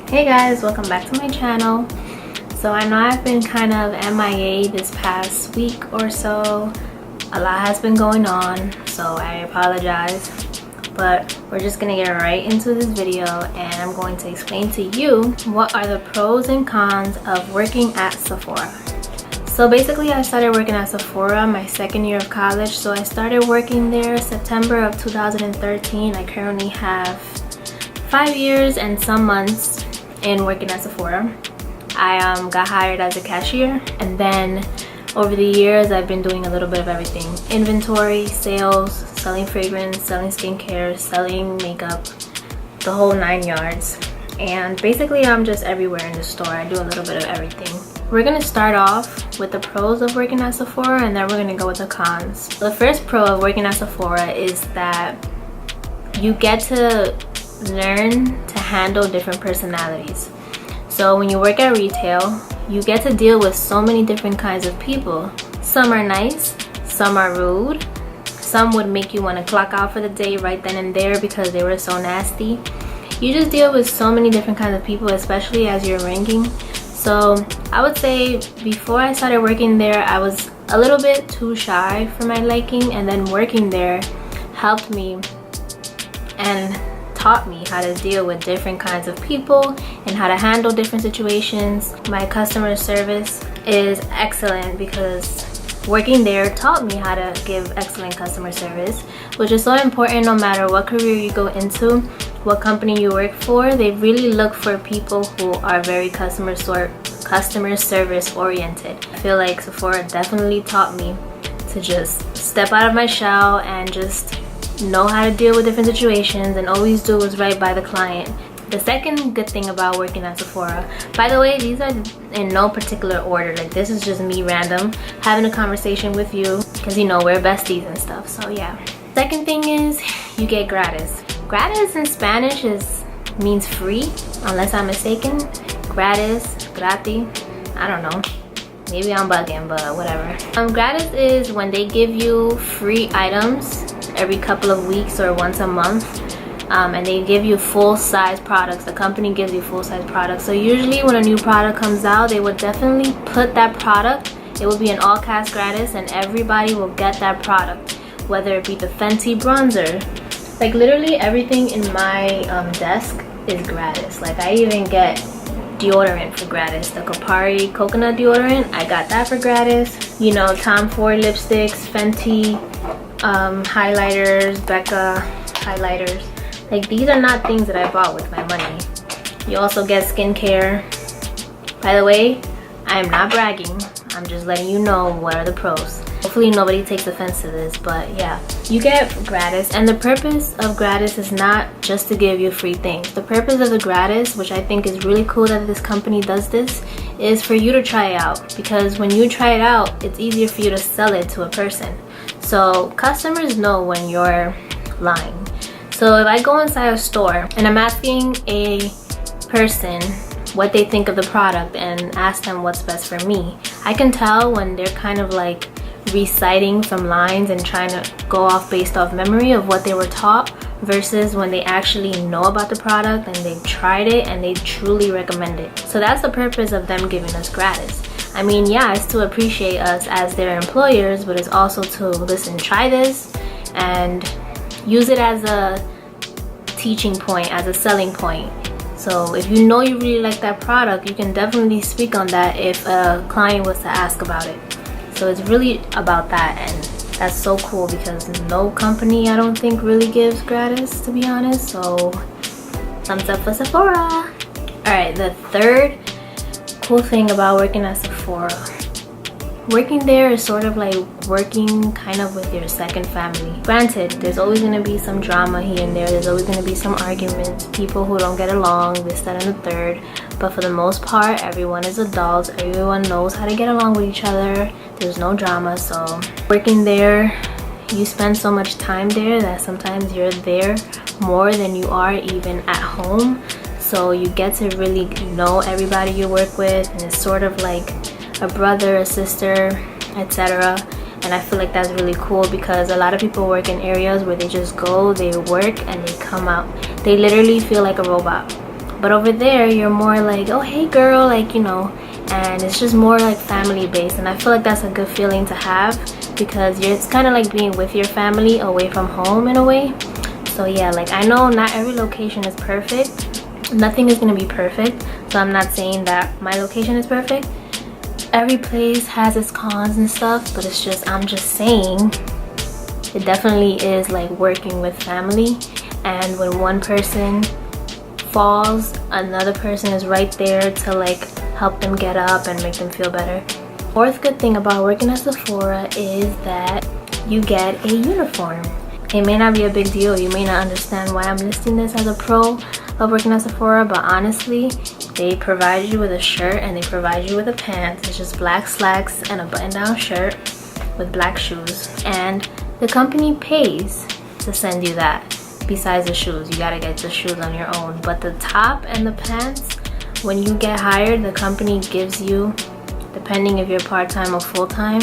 Hey guys, welcome back to my channel. So I know I've been kind of MIA this past week or so. A lot has been going on, so I apologize. But we're just gonna get right into this video and I'm going to explain to you what are the pros and cons of working at Sephora. So basically I started working at Sephora my second year of college. So I started working there September of 2013. I currently have 5 years and some months in working at Sephora. I got hired as a cashier, and then over the years I've been doing a little bit of everything: inventory, sales, selling fragrance, selling skincare, selling makeup, the whole 9 yards. And basically I'm just everywhere in the store. I do a little bit of everything. We're gonna start off with the pros of working at Sephora, and then we're gonna go with the cons. The first pro of working at Sephora is that you get to learn to handle different personalities. So when you work at retail, you get to deal with so many different kinds of people. Some are nice, some are rude, some would make you want to clock out for the day right then and there because they were so nasty. You just deal with so many different kinds of people, especially as you're ranking. So I would say before I started working there, I was a little bit too shy for my liking, and then working there helped me and taught me how to deal with different kinds of people and how to handle different situations. My customer service is excellent because working there taught me how to give excellent customer service, which is so important no matter what career you go into, what company you work for. They really look for people who are very customer service oriented. I feel like Sephora definitely taught me to just step out of my shell and just know how to deal with different situations and always do what's right by the client. The second good thing about working at Sephora, by the way, these are in no particular order, like this is just me random having a conversation with you because you know we're besties and stuff. So yeah, second thing is you get gratis. Gratis in Spanish means free, unless I'm mistaken. Gratis, gratis, I don't know, maybe I'm bugging, but whatever. Gratis is when they give you free items every couple of weeks or once a month, and they give you full-size products. The company gives you full-size products. So usually when a new product comes out, they would definitely put that product, it will be in all caps gratis, and everybody will get that product, whether it be the Fenty bronzer. Like literally everything in my desk is gratis. Like I even get deodorant for gratis. The Kapari coconut deodorant, I got that for gratis. You know, Tom Ford lipsticks, Fenty highlighters, Becca highlighters. Like these are not things that I bought with my money. You also get skincare. By the way, I am not bragging. I'm just letting you know what are the pros. Hopefully nobody takes offense to this, but yeah, you get gratis. And the purpose of gratis is not just to give you free things. The purpose of the gratis, which I think is really cool that this company does this, is for you to try it out. Because when you try it out, it's easier for you to sell it to a person. So customers know when you're lying. So if I go inside a store and I'm asking a person what they think of the product and ask them what's best for me, I can tell when they're kind of like reciting from lines and trying to go off based off memory of what they were taught, versus when they actually know about the product and they've tried it and they truly recommend it. So that's the purpose of them giving us gratis. I mean, yeah, it's to appreciate us as their employers, but it's also to listen, try this and use it as a teaching point, as a selling point. So if you know you really like that product, you can definitely speak on that if a client was to ask about it. So it's really about that, and that's so cool because no company I don't think really gives gratis, to be honest. So thumbs up for Sephora. Alright, the third cool thing about working at Sephora, working there is sort of like working kind of with your second family. Granted, there's always going to be some drama here and there. There's always going to be some arguments, people who don't get along, this, that, and the third. But for the most part, everyone is adults. Everyone knows how to get along with each other. There's no drama. So working there, you spend so much time there that sometimes you're there more than you are even at home. So you get to really know everybody you work with, and it's sort of like a brother, a sister, etc. And I feel like that's really cool because a lot of people work in areas where they just go, they work, and they come out. They literally feel like a robot. But over there, you're more like, oh hey girl, like, you know, and it's just more like family based. And I feel like that's a good feeling to have, because it's kind of like being with your family away from home in a way. So yeah, like I know not every location is perfect. Nothing is gonna be perfect. So I'm not saying that my location is perfect. Every place has its cons and stuff, but it's just, I'm just saying it definitely is like working with family. And when one person falls, another person is right there to like help them get up and make them feel better. Fourth good thing about working at Sephora is that you get a uniform. It may not be a big deal, you may not understand why I'm listing this as a pro of working at Sephora, but honestly, they provide you with a shirt and they provide you with a pants. It's just black slacks and a button-down shirt with black shoes, and the company pays to send you that. Besides the shoes, you gotta get the shoes on your own, but the top and the pants, when you get hired, the company gives you, depending if you're part-time or full-time,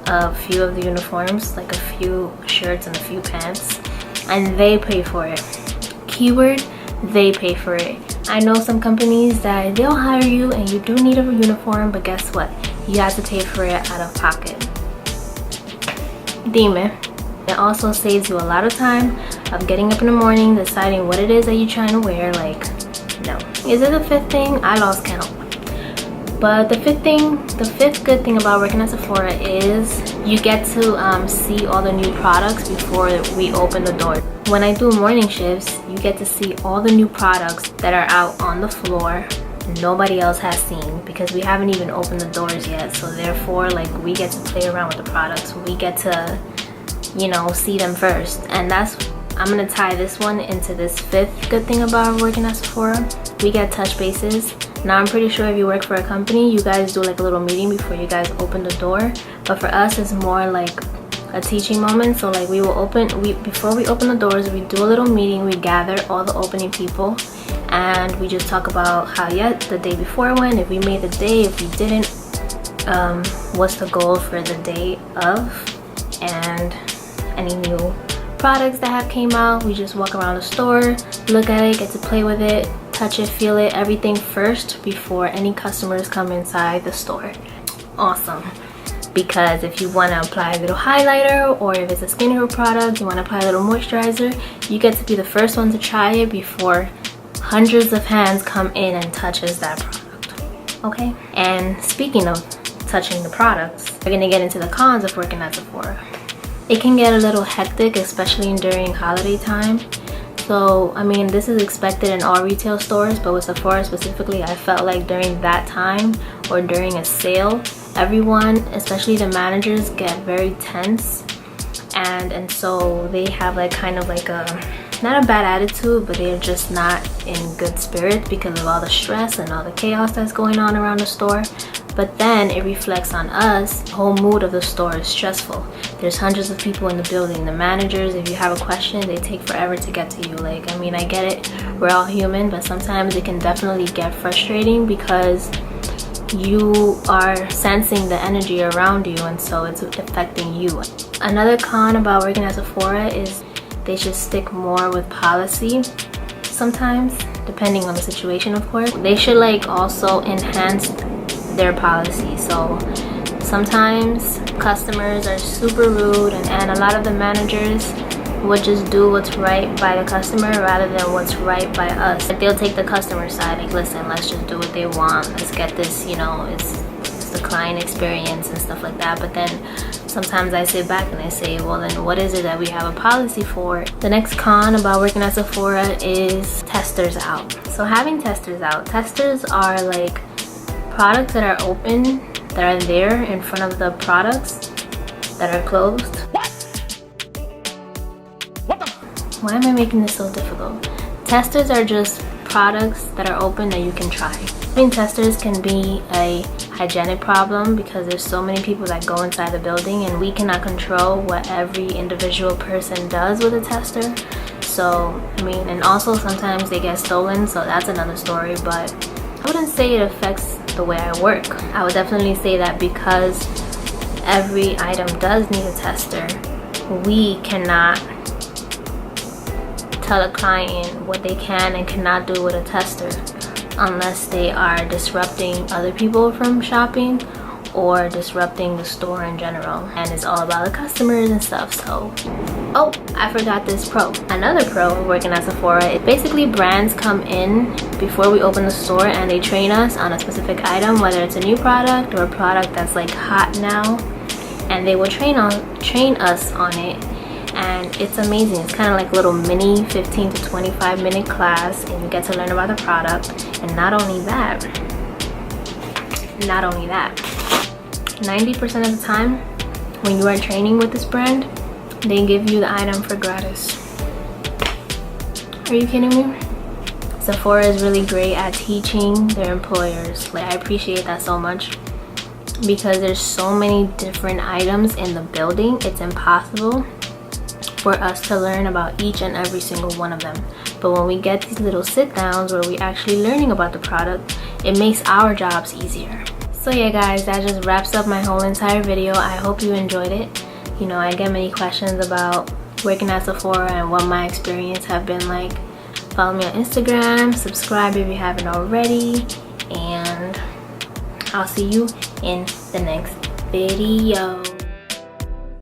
a few of the uniforms, like a few shirts and a few pants, and they pay for it. Keyword, they pay for it. I know some companies that they'll hire you and you do need a uniform, but guess what? You have to pay for it out of pocket. Dime. It also saves you a lot of time of getting up in the morning, deciding what it is that you're trying to wear. Like, no. Is it the fifth thing? I lost count. But the fifth good thing about working at Sephora is you get to see all the new products before we open the door. When I do morning shifts, you get to see all the new products that are out on the floor nobody else has seen, because we haven't even opened the doors yet. So therefore, like, we get to play around with the products. We get to, you know, see them first. And that's, I'm gonna tie this one into this fifth good thing about working at Sephora. We get touch bases. Now I'm pretty sure if you work for a company, you guys do like a little meeting before you guys open the door. But for us, it's more like a teaching moment. So like before we open the doors, we do a little meeting. We gather all the opening people and we just talk about how the day before went, if we made the day, if we didn't, what's the goal for the day of, and any new products that have came out. We just walk around the store, look at it, get to play with it, touch it, feel it, everything first before any customers come inside the store. Awesome. Because if you want to apply a little highlighter, or if it's a skincare product, you want to apply a little moisturizer, you get to be the first one to try it before hundreds of hands come in and touches that product. Okay? And speaking of touching the products, we're going to get into the cons of working at Sephora. It can get a little hectic, especially during holiday time. So, I mean, this is expected in all retail stores, but with Sephora specifically, I felt like during that time or during a sale, everyone, especially the managers, get very tense. And so they have like kind of like not a bad attitude, but they're just not in good spirits because of all the stress and all the chaos that's going on around the store. But then it reflects on us. The whole mood of the store is stressful. There's hundreds of people in the building. The managers, if you have a question, they take forever to get to you. Like, I mean, I get it, we're all human, but sometimes it can definitely get frustrating because you are sensing the energy around you, and so it's affecting you. Another con about working at Sephora is they should stick more with policy sometimes, depending on the situation, of course. They should like also enhance their policy. So sometimes customers are super rude, and a lot of the managers would just do what's right by the customer rather than what's right by us. Like, they'll take the customer side, like, listen, let's just do what they want, let's get this, you know, it's the client experience and stuff like that. But then sometimes I sit back and I say, well, then what is it that we have a policy for? The next con about working at Sephora is testers out. So having testers out, testers are like products that are open, that are there in front of the products that are closed. Why am I making this so difficult? Testers are just products that are open that you can try. Having testers can be a hygienic problem because there's so many people that go inside the building, and we cannot control what every individual person does with a tester. So, I mean, and also sometimes they get stolen, so that's another story, but I wouldn't say it affects the way I work. I would definitely say that because every item does need a tester, we cannot tell a client what they can and cannot do with a tester unless they are disrupting other people from shopping or disrupting the store in general, and it's all about the customers and stuff. So, oh, I forgot this pro. Another pro of working at Sephora, it basically brands come in before we open the store and they train us on a specific item, whether it's a new product or a product that's like hot now, and they will train us on it, and it's amazing. It's kind of like a little mini 15 to 25 minute class, and you get to learn about the product. And not only that, 90% of the time when you are training with this brand, they give you the item for gratis. Are you kidding me? Sephora is really great at teaching their employers. Like, I appreciate that so much, because there's so many different items in the building. It's impossible for us to learn about each and every single one of them. But when we get these little sit downs where we actually learning about the product, it makes our jobs easier. So yeah guys, that just wraps up my whole entire video. I hope you enjoyed it. You know, I get many questions about working at Sephora and what my experience have been like. Follow me on Instagram, subscribe if you haven't already, and I'll see you in the next video.